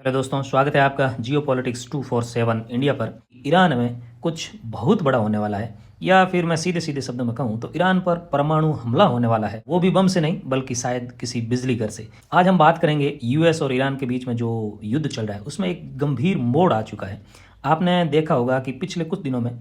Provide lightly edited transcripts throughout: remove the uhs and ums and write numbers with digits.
Hello दोस्तों, स्वागत है आपका जियो पॉलिटिक्स 247 इंडिया पर। ईरान में कुछ बहुत बड़ा होने वाला है, या फिर मैं सीधे सीधे शब्दों में कहूँ तो ईरान पर परमाणु हमला होने वाला है, वो भी बम से नहीं बल्कि शायद किसी बिजली घर से। आज हम बात करेंगे यूएस और ईरान के बीच में जो युद्ध चल रहा है उसमें एक गंभीर मोड़ आ चुका है। आपने देखा होगा कि पिछले कुछ दिनों में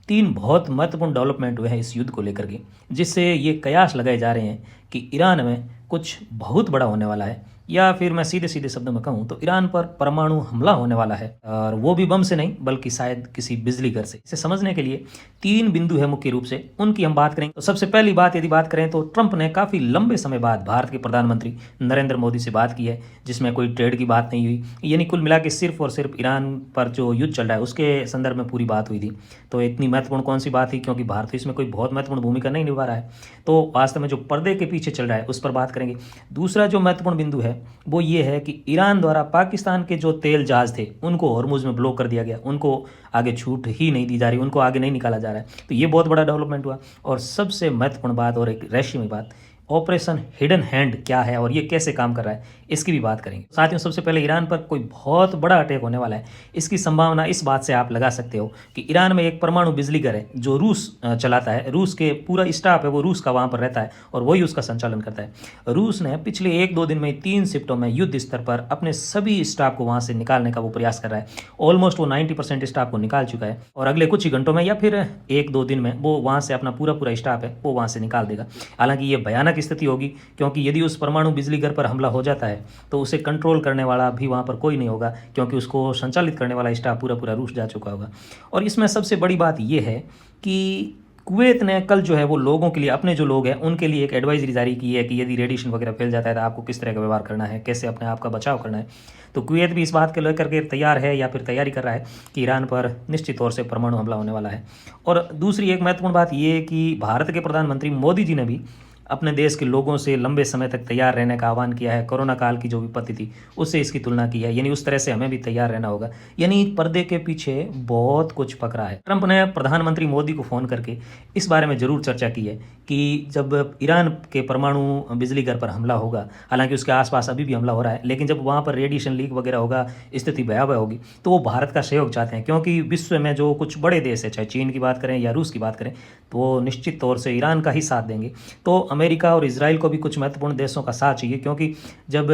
तीन बहुत महत्वपूर्ण डेवलपमेंट हुए हैं इस युद्ध को लेकर के, जिससे ये कयास लगाए जा रहे हैं कि ईरान में कुछ बहुत बड़ा होने वाला है, या फिर मैं सीधे सीधे शब्दों में कहूँ तो ईरान पर परमाणु हमला होने वाला है, और वो भी बम से नहीं बल्कि शायद किसी बिजली घर से। इसे समझने के लिए तीन बिंदु है मुख्य रूप से, उनकी हम बात करेंगे। तो सबसे पहली बात यदि बात करें तो ट्रंप ने काफ़ी लंबे समय बाद भारत के प्रधानमंत्री नरेंद्र मोदी से बात की है, जिसमें कोई ट्रेड की बात नहीं हुई, यानी कुल मिला के सिर्फ और सिर्फ ईरान पर जो युद्ध चल रहा है उसके संदर्भ में पूरी बात हुई थी। तो इतनी महत्वपूर्ण कौन सी बात थी, क्योंकि भारत इसमें कोई बहुत महत्वपूर्ण भूमिका नहीं निभा रहा है। तो वास्तव में जो पर्दे के पीछे चल रहा है उस पर बात करेंगे। दूसरा जो महत्वपूर्ण बिंदु है वो ये है कि ईरान द्वारा पाकिस्तान के जो तेल जहाज थे उनको हॉर्मुज में ब्लॉक कर दिया गया, उनको आगे छूट ही नहीं दी जा रही, उनको आगे नहीं निकाला जा रहा है। तो ये बहुत बड़ा डेवलपमेंट हुआ। और सबसे महत्वपूर्ण बात और एक रहस्यमय बात, ऑपरेशन हिडन हैंड क्या है और ये कैसे काम कर रहा है, इसकी भी बात करेंगे। साथ ही सबसे पहले ईरान पर कोई बहुत बड़ा अटैक होने वाला है, इसकी संभावना इस बात से आप लगा सकते हो कि ईरान में एक परमाणु बिजली घर है जो रूस चलाता है। रूस के पूरा स्टाफ है वो रूस का वहाँ पर रहता है और वही उसका संचालन करता है। रूस ने पिछले 1-2 दिन में 3 शिफ्टों में युद्ध स्तर पर अपने सभी स्टाफ को वहाँ से निकालने का वो प्रयास कर रहा है। ऑलमोस्ट वो 90% स्टाफ को निकाल चुका है और अगले कुछ ही घंटों में या फिर 1-2 दिन में वो वहाँ से अपना पूरा स्टाफ है वो वहाँ से निकाल देगा। हालांकि ये भयानक स्थिति होगी, क्योंकि यदि उस परमाणु बिजली घर पर हमला हो जाता है तो उसे कंट्रोल करने वाला भी वहाँ पर कोई नहीं होगा, क्योंकि उसको संचालित करने वाला स्टाफ पूरा रूस जा चुका होगा। और इसमें सबसे बड़ी बात यह है कि कुवैत ने कल जो है वो लोगों के लिए, अपने जो लोग हैं उनके लिए एक एडवाइजरी जारी की है कि यदि रेडिएशन वगैरह फैल जाता है तो आपको किस तरह का व्यवहार करना है, कैसे अपने आप का बचाव करना है। तो कुवैत भी इस बात के लेकर के तैयार है या फिर तैयारी कर रहा है कि ईरान पर निश्चित तौर से परमाणु हमला होने वाला है। और दूसरी एक महत्वपूर्ण बात ये है कि भारत के प्रधानमंत्री मोदी जी ने भी अपने देश के लोगों से लंबे समय तक तैयार रहने का आह्वान किया है। कोरोना काल की जो विपत्ति थी उससे इसकी तुलना की है, यानी उस तरह से हमें भी तैयार रहना होगा। यानी पर्दे के पीछे बहुत कुछ पकड़ा है। ट्रंप ने प्रधानमंत्री मोदी को फ़ोन करके इस बारे में ज़रूर चर्चा की है कि जब ईरान के परमाणु बिजली घर पर हमला होगा, हालांकि उसके आसपास अभी भी हमला हो रहा है, लेकिन जब वहाँ पर रेडिएशन लीक वगैरह होगा, स्थिति भयावह होगी, तो वो भारत का सहयोग चाहते हैं। क्योंकि विश्व में जो कुछ बड़े देश है, चाहे चीन की बात करें या रूस की बात करें, तो वो निश्चित तौर से ईरान का ही साथ देंगे। तो अमेरिका और इजराइल को भी कुछ महत्वपूर्ण देशों का साथ चाहिए, क्योंकि जब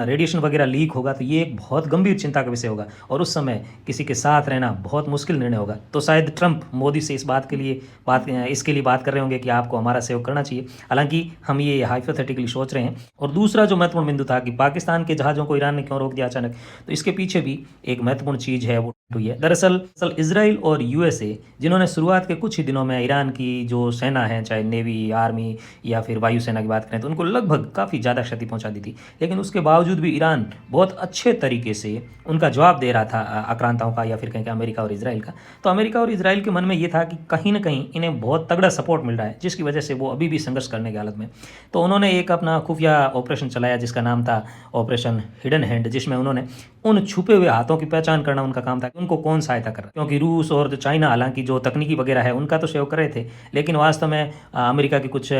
रेडिएशन वगैरह लीक होगा तो ये एक बहुत गंभीर चिंता का विषय होगा और उस समय किसी के साथ रहना बहुत मुश्किल निर्णय होगा। तो शायद ट्रंप मोदी से इसके लिए बात कर रहे होंगे कि आपको हमारा सहयोग करना चाहिए। हालांकि हम ये हाइपोथेटिकली सोच रहे हैं। और दूसरा जो महत्वपूर्ण बिंदु था कि पाकिस्तान के जहाज़ों को ईरान ने क्यों रोक दिया अचानक, तो इसके पीछे भी एक महत्वपूर्ण चीज़ है वो हुई है। दरअसल इसराइल और यूएसए, जिन्होंने शुरुआत के कुछ ही दिनों में ईरान की जो सेना है, चाहे नेवी, आर्मी या फिर वायुसेना की बात करें, तो उनको लगभग काफ़ी ज़्यादा क्षति पहुंचा दी थी। लेकिन उसके बावजूद भी ईरान बहुत अच्छे तरीके से उनका जवाब दे रहा था आक्रांताओं का, या फिर कहें कि अमेरिका और इजराइल का। तो अमेरिका और इजराइल के मन में ये था कि कहीं ना कहीं इन्हें बहुत तगड़ा सपोर्ट मिल रहा है, जिसकी वजह से वो अभी भी संघर्ष करने की हालत में। तो उन्होंने एक अपना खुफिया ऑपरेशन चलाया जिसका नाम था ऑपरेशन हिडन हैंड, जिसमें उन्होंने उन छुपे हुए हाथों की पहचान करना उनका काम था, उनको कौन सहायता कर रहा है। क्योंकि रूस और चाइना हालांकि जो तकनीकी वगैरह है उनका तो सहयोग कर रहे थे, लेकिन वास्तव में अमेरिका के कुछ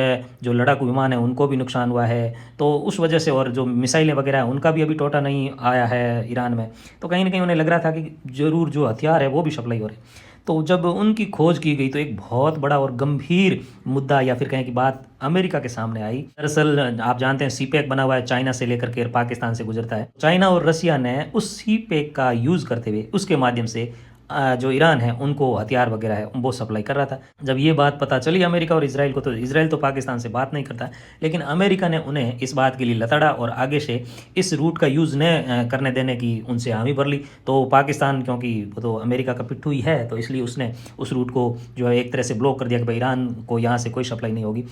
जो लड़ाकू विमान है उनको भी नुकसान हुआ है। तो उस वजह से, और जो मिसाइलें वगैरह है उनका भी अभी टोटा नहीं आया है ईरान में। तो कहीं ना कहीं उन्हें लग रहा था कि जरूर जो हथियार है वो भी सप्लाई हो रहे। तो जब उनकी खोज की गई तो एक बहुत बड़ा और गंभीर मुद्दा या फिर कहें कि बात अमेरिका के सामने आई। दरअसल आप जानते हैं सीपेक बना हुआ है, चाइना से लेकर के पाकिस्तान से गुजरता है। चाइना और रसिया ने उस सीपेक का यूज़ करते हुए उसके माध्यम से जो ईरान है उनको हथियार वगैरह है वो सप्लाई कर रहा था। जब ये बात पता चली अमेरिका और इजराइल को, तो इजराइल तो पाकिस्तान से बात नहीं करता, लेकिन अमेरिका ने उन्हें इस बात के लिए लताड़ा और आगे से इस रूट का यूज़ न करने देने की उनसे हामी भर ली। तो पाकिस्तान, क्योंकि वो तो अमेरिका का पिट्ठू ही है, तो इसलिए उसने उस रूट को जो है एक तरह से ब्लॉक कर दिया कि भाई ईरान को यहाँ से कोई सप्लाई नहीं होगी।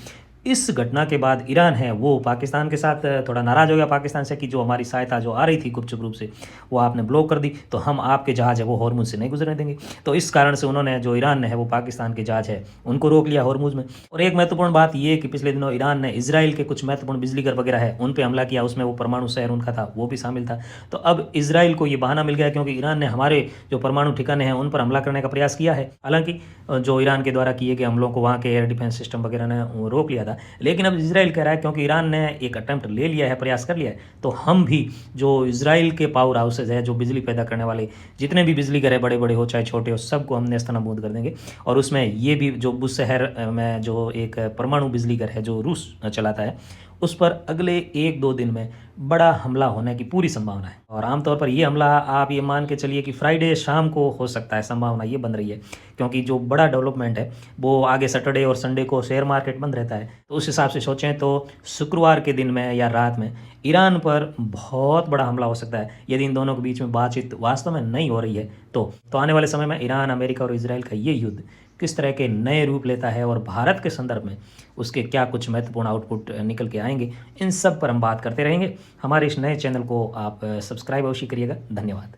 इस घटना के बाद ईरान है वो पाकिस्तान के साथ थोड़ा नाराज़ हो गया, पाकिस्तान से, कि जो हमारी सहायता जो आ रही थी गुपचुप रूप से वो आपने ब्लॉक कर दी, तो हम आपके जहाज़ है वो हॉर्मुज से नहीं गुजरने देंगे। तो इस कारण से उन्होंने, जो ईरान ने है वो पाकिस्तान के जहाज़ है उनको रोक लिया हॉर्मुज में। और एक महत्वपूर्ण बात ये कि पिछले दिनों ईरान ने इसराइल के कुछ महत्वपूर्ण बिजली घर वगैरह है उन पर हमला किया, उसमें वो परमाणु शहर उनका था वो भी शामिल था। तो अब इसराइल को ये बहाना मिल गया, क्योंकि ईरान ने हमारे जो परमाणु ठिकाने हैं उन पर हमला करने का प्रयास किया है। हालांकि जो ईरान के द्वारा किए गए हमलों को वहाँ के एयर डिफेंस सिस्टम वगैरह ने रोक लिया था, जाएगा। लेकिन अब इसराइल कह रहा है क्योंकि ईरान ने एक अटेम्प्ट ले लिया है, प्रयास कर लिया है, तो हम भी जो इसराइल के पावर हाउसेज है, जो बिजली पैदा करने वाले जितने भी बिजली घर है, बड़े बड़े हो चाहे छोटे हो, सबको हम नेस्तनाबूद कर देंगे। और उसमें ये भी जो बुशहर में जो एक परमाणु बिजली घर है जो रूस चलाता है, उस पर अगले 1-2 दिन में बड़ा हमला होने की पूरी संभावना है। और आमतौर पर ये हमला आप ये मान के चलिए कि फ्राइडे शाम को हो सकता है, संभावना ये बन रही है, क्योंकि जो बड़ा डेवलपमेंट है वो आगे सैटरडे और संडे को शेयर मार्केट बंद रहता है। तो उस हिसाब से सोचें तो शुक्रवार के दिन में या रात में ईरान पर बहुत बड़ा हमला हो सकता है, यदि इन दोनों के बीच में बातचीत वास्तव में नहीं हो रही है। तो आने वाले समय में ईरान, अमेरिका और इसराइल का ये युद्ध किस तरह के नए रूप लेता है और भारत के संदर्भ में उसके क्या कुछ महत्वपूर्ण आउटपुट निकल के आएंगे, इन सब पर हम बात करते रहेंगे। हमारे इस नए चैनल को आप सब्सक्राइब अवश्य करिएगा। धन्यवाद।